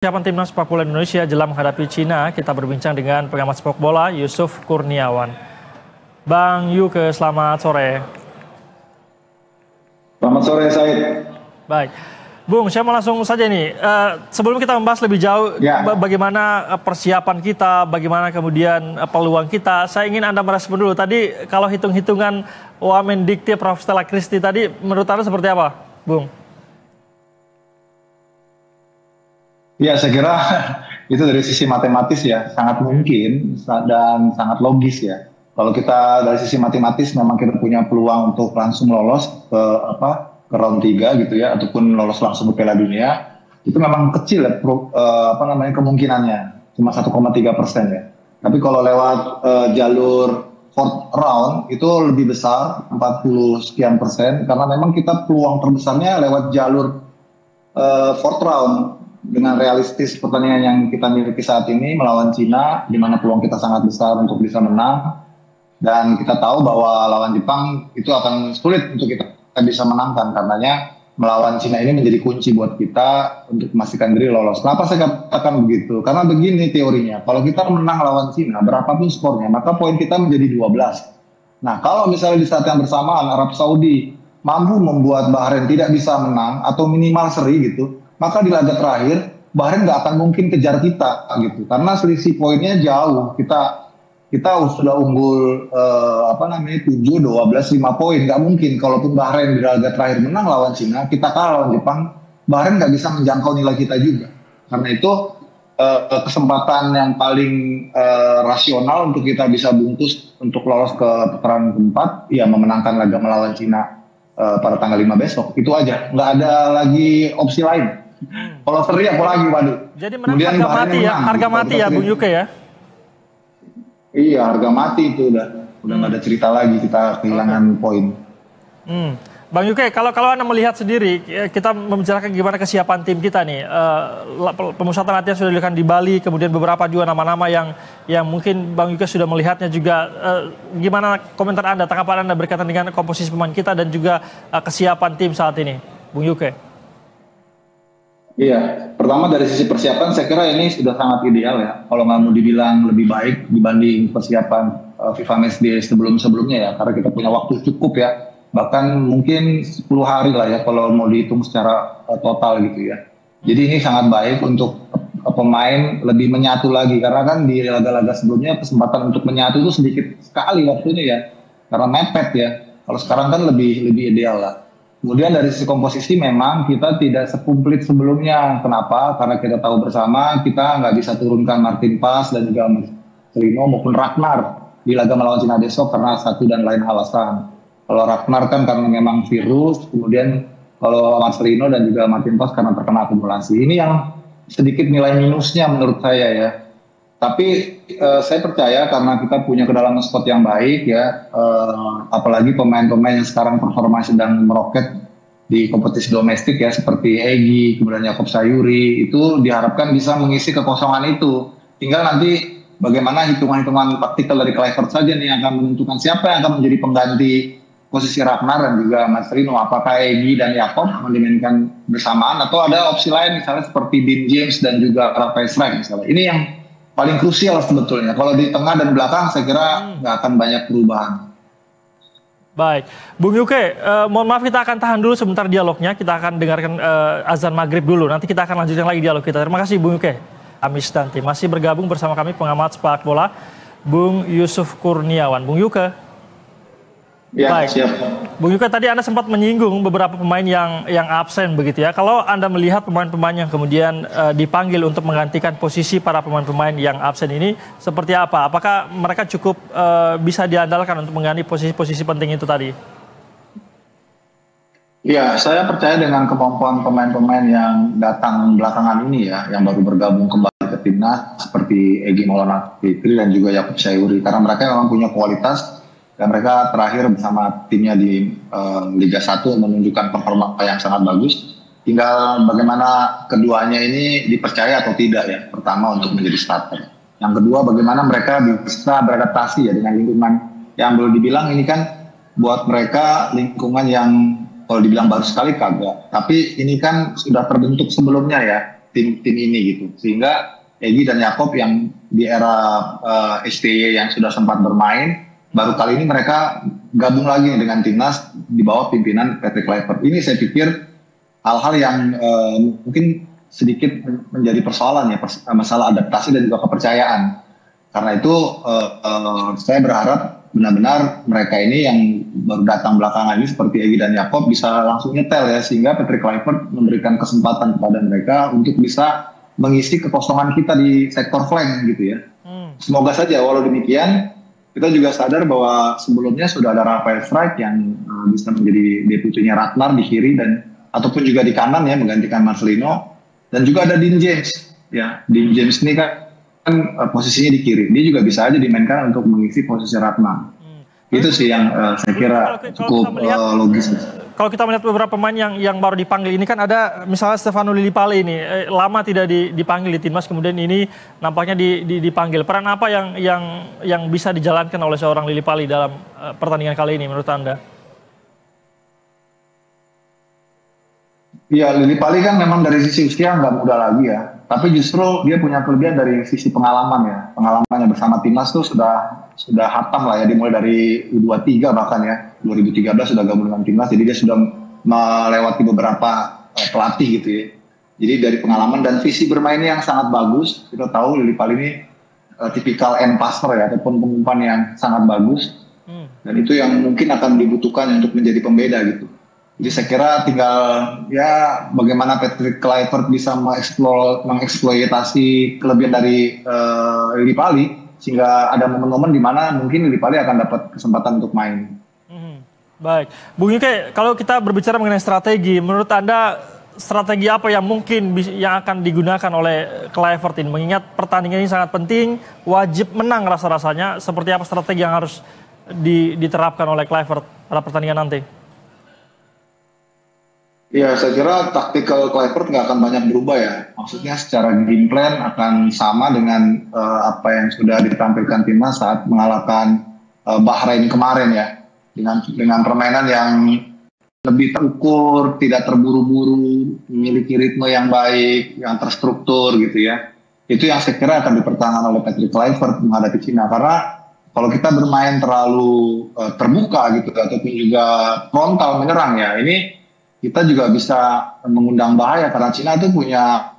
Persiapan timnas sepak bola Indonesia jelang menghadapi Cina, kita berbincang dengan pengamat sepak bola Yusuf Kurniawan. Bang Yuke, selamat sore. Selamat sore, Said. Baik, Bung, saya mau langsung saja nih. Sebelum kita membahas lebih jauh bagaimana persiapan kita, bagaimana kemudian peluang kita, saya ingin Anda merespon dulu. Tadi kalau hitung-hitungan Wamendikti Prof. Stella Christy tadi, menurut Anda seperti apa, Bung? Ya, saya kira itu dari sisi matematis ya, sangat mungkin dan sangat logis ya. Kalau kita dari sisi matematis memang kita punya peluang untuk langsung lolos ke round 3 gitu ya, ataupun lolos langsung ke Piala Dunia, itu memang kecil ya, kemungkinannya, cuma 1,3% ya. Tapi kalau lewat jalur fourth round itu lebih besar, 40 sekian persen, karena memang kita peluang terbesarnya lewat jalur fourth round. Dengan realistis pertandingan yang kita miliki saat ini melawan Cina, di mana peluang kita sangat besar untuk bisa menang, dan kita tahu bahwa lawan Jepang itu akan sulit untuk kita bisa menangkan, karenanya melawan Cina ini menjadi kunci buat kita untuk memastikan diri lolos. Kenapa saya katakan begitu? Karena begini teorinya, kalau kita menang lawan Cina, berapapun skornya, maka poin kita menjadi 12. Nah, kalau misalnya di saat yang bersamaan Arab Saudi mampu membuat Bahrain tidak bisa menang atau minimal seri gitu, maka di laga terakhir Bahrain nggak akan mungkin kejar kita gitu, karena selisih poinnya jauh. Kita sudah unggul 7, 12, 5 poin, nggak mungkin. Kalaupun Bahrain di laga terakhir menang lawan Cina, kita kalah lawan Jepang, Bahrain nggak bisa menjangkau nilai kita juga. Karena itu kesempatan yang paling rasional untuk kita bisa bungkus untuk lolos ke putaran keempat, ya memenangkan laga melawan Cina pada tanggal 5 besok. Itu aja, nggak ada lagi opsi lain. Kalau seri apalagi, waduh. Jadi menang harga mati ya, harga mati ya, Bung Yuke ya? Iya, harga mati itu udah nggak ada cerita lagi, kita kehilangan poin. Bang Yuke, kalau Anda melihat sendiri, kita membicarakan gimana kesiapan tim kita nih. Pemusatan latihan sudah dilakukan di Bali, kemudian beberapa juga nama-nama yang mungkin Bang Yuke sudah melihatnya juga. Gimana komentar Anda, tanggapan Anda berkaitan dengan komposisi pemain kita dan juga kesiapan tim saat ini, Bung Yuke? Iya, pertama dari sisi persiapan saya kira ini sudah sangat ideal ya. Kalau nggak mau dibilang lebih baik dibanding persiapan FIFA Matchday sebelum-sebelumnya ya. Karena kita punya waktu cukup ya. Bahkan mungkin 10 hari lah ya kalau mau dihitung secara total gitu ya. Jadi ini sangat baik untuk pemain lebih menyatu lagi. Karena kan di laga-laga sebelumnya kesempatan untuk menyatu itu sedikit sekali waktunya ya. Karena mepet ya. Kalau sekarang kan lebih ideal lah. Kemudian dari sisi komposisi memang kita tidak sekomplit sebelumnya. Kenapa? Karena kita tahu bersama kita nggak bisa turunkan Martin Pas dan juga Marcelino maupun Ragnar di laga melawan Cina besok karena satu dan lain alasan. Kalau Ragnar kan karena memang virus, kemudian kalau Marcelino dan juga Martin Pas karena terkena akumulasi. Ini yang sedikit nilai minusnya menurut saya ya. Tapi saya percaya karena kita punya kedalaman squad yang baik ya, apalagi pemain-pemain yang sekarang performa sedang meroket di kompetisi domestik ya, seperti Egy, kemudian Yakob Sayuri, itu diharapkan bisa mengisi kekosongan itu. Tinggal nanti bagaimana hitungan-hitungan taktikal dari Kluivert saja nih yang akan menentukan siapa yang akan menjadi pengganti posisi Ragnar dan juga Marcelino. Apakah Egy dan Yakob akan dimainkan bersamaan atau ada opsi lain misalnya seperti Dean James dan juga Rafael Strike misalnya. Ini yang paling krusial sebetulnya. Kalau di tengah dan belakang saya kira nggak akan banyak perubahan. Baik, Bung Yuke, mohon maaf kita akan tahan dulu sebentar dialognya. Kita akan dengarkan azan maghrib dulu. Nanti kita akan lanjutkan lagi dialog kita. Terima kasih Bung Yuke. Amisdanti masih bergabung bersama kami pengamat sepak bola Bung Yusuf Kurniawan. Bung Yuke. Ya, baik. Siap. Bung Yuke, tadi Anda sempat menyinggung beberapa pemain yang absen begitu ya. Kalau Anda melihat pemain-pemain yang kemudian dipanggil untuk menggantikan posisi para pemain-pemain yang absen ini seperti apa? Apakah mereka cukup bisa diandalkan untuk mengganti posisi-posisi penting itu tadi? Ya, saya percaya dengan kemampuan pemain-pemain yang datang belakangan ini ya, yang baru bergabung kembali ke timnas seperti Egy Maulana Fikri dan juga Yakob Sayuri, karena mereka memang punya kualitas. Dan mereka terakhir bersama timnya di Liga 1 menunjukkan performa yang sangat bagus. Tinggal bagaimana keduanya ini dipercaya atau tidak ya. Pertama untuk menjadi starter. Yang kedua bagaimana mereka bisa beradaptasi ya dengan lingkungan yang boleh dibilang ini kan buat mereka lingkungan yang kalau dibilang baru sekali kagak. Tapi ini kan sudah terbentuk sebelumnya ya. tim ini gitu. Sehingga Egy dan Yakob yang di era STY yang sudah sempat bermain, baru kali ini mereka gabung lagi dengan timnas di bawah pimpinan Patrick Kluivert. Ini saya pikir hal-hal yang mungkin sedikit menjadi persoalan ya, masalah adaptasi dan juga kepercayaan. Karena itu saya berharap benar-benar mereka ini yang baru datang belakangan ini seperti Egy dan Yakob bisa langsung nyetel ya, sehingga Patrick Kluivert memberikan kesempatan kepada mereka untuk bisa mengisi kekosongan kita di sektor flank gitu ya. Semoga saja, walau demikian kita juga sadar bahwa sebelumnya sudah ada Rafael Strijk yang bisa menjadi deputinya Ratnar di kiri dan ataupun juga di kanan ya, menggantikan Marcelino, dan juga ada Dean James ya. Dean James ini kan posisinya di kiri, dia juga bisa aja dimainkan untuk mengisi posisi Ratnar. Itu sih yang saya kira cukup logis. Kalau kita melihat beberapa pemain yang baru dipanggil ini kan ada misalnya Stefano Lillipali ini lama tidak dipanggil di timnas, kemudian ini nampaknya dipanggil. Peran apa yang bisa dijalankan oleh seorang Lillipali dalam pertandingan kali ini menurut Anda? Iya, Lillipali kan memang dari sisi usia nggak muda lagi ya. Tapi justru dia punya kelebihan dari sisi pengalaman ya. Pengalamannya bersama timnas tuh sudah hatam lah ya, dimulai dari U23 bahkan ya. 2013 sudah gabung dengan timnas, jadi dia sudah melewati beberapa pelatih gitu ya. Jadi dari pengalaman dan visi bermainnya yang sangat bagus. Kita tahu Lillipali ini tipikal end passer ya, ataupun pengumpan yang sangat bagus. Dan itu yang mungkin akan dibutuhkan untuk menjadi pembeda gitu. Jadi saya kira tinggal ya bagaimana Patrick Kluivert bisa mengeksploitasi kelebihan dari Lillipali sehingga ada momen-momen di mana mungkin Lillipali akan dapat kesempatan untuk main. Baik, Bung Yuke, kalau kita berbicara mengenai strategi, menurut Anda strategi apa yang mungkin yang akan digunakan oleh Kluivert ini? Mengingat pertandingan ini sangat penting, wajib menang rasa-rasanya. Seperti apa strategi yang harus diterapkan oleh Kluivert pada pertandingan nanti? Ya, saya kira taktikal Kluivert nggak akan banyak berubah ya. Maksudnya secara game plan akan sama dengan apa yang sudah ditampilkan timnas saat mengalahkan Bahrain kemarin ya. Dengan permainan yang lebih terukur, tidak terburu-buru, memiliki ritme yang baik, yang terstruktur gitu ya. Itu yang saya kira akan dipertahankan oleh Patrick Kluivert menghadapi Cina. Karena kalau kita bermain terlalu terbuka gitu ataupun juga frontal menyerang ya, ini kita juga bisa mengundang bahaya karena Cina itu punya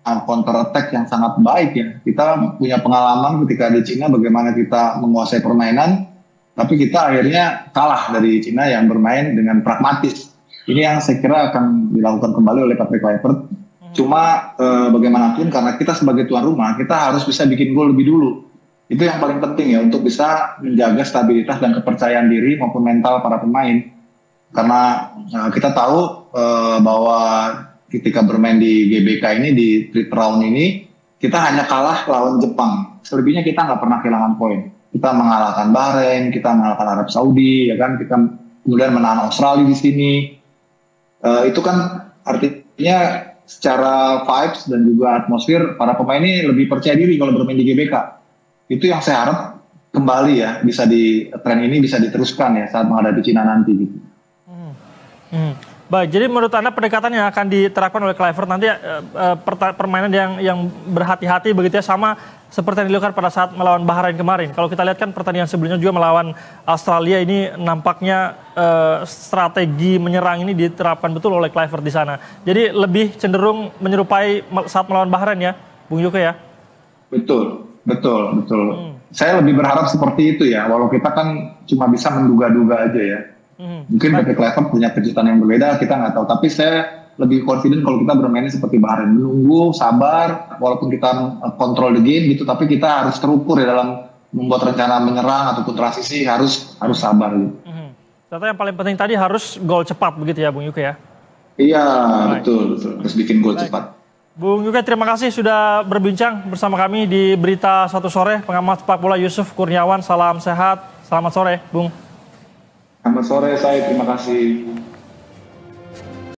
counter attack yang sangat baik ya. Kita punya pengalaman ketika di Cina bagaimana kita menguasai permainan, tapi kita akhirnya kalah dari Cina yang bermain dengan pragmatis. Ini yang saya kira akan dilakukan kembali oleh Patrick Kluivert. Cuma bagaimanapun karena kita sebagai tuan rumah, kita harus bisa bikin gol lebih dulu. Itu yang paling penting ya untuk bisa menjaga stabilitas dan kepercayaan diri maupun mental para pemain. Karena kita tahu bahwa ketika bermain di GBK ini, di third round ini, kita hanya kalah lawan Jepang. Selebihnya kita nggak pernah kehilangan poin. Kita mengalahkan Bahrain, kita mengalahkan Arab Saudi, ya kan? Kita kemudian menahan Australia di sini. Itu kan artinya secara vibes dan juga atmosfer para pemain ini lebih percaya diri kalau bermain di GBK. Itu yang saya harap kembali ya, bisa tren ini bisa diteruskan ya saat menghadapi Cina nanti gitu. Baik, jadi menurut Anda pendekatan yang akan diterapkan oleh Kluivert nanti permainan yang berhati-hati begitu ya, sama seperti yang dilakukan pada saat melawan Bahrain kemarin. Kalau kita lihat kan pertandingan sebelumnya juga melawan Australia, ini nampaknya strategi menyerang ini diterapkan betul oleh Kluivert di sana. Jadi lebih cenderung menyerupai saat melawan Bahrain ya, Bung Yuke ya? Betul. Saya lebih berharap seperti itu ya, walau kita kan cuma bisa menduga-duga aja ya. Mungkin Patrick Kluivert punya kejutan yang berbeda, kita nggak tahu. Tapi saya lebih confident kalau kita bermainnya seperti Bahrain. Menunggu, sabar, walaupun kita kontrol the game gitu, tapi kita harus terukur ya dalam membuat rencana menyerang ataupun transisi, harus sabar gitu. Ternyata yang paling penting tadi harus gol cepat begitu ya Bung Yuke ya? Iya, betul. Harus bikin gol cepat. Bung Yuke, terima kasih sudah berbincang bersama kami di Berita Satu Sore. Pengamat sepak bola Yusuf Kurniawan, salam sehat, selamat sore Bung. Selamat sore, saya terima kasih.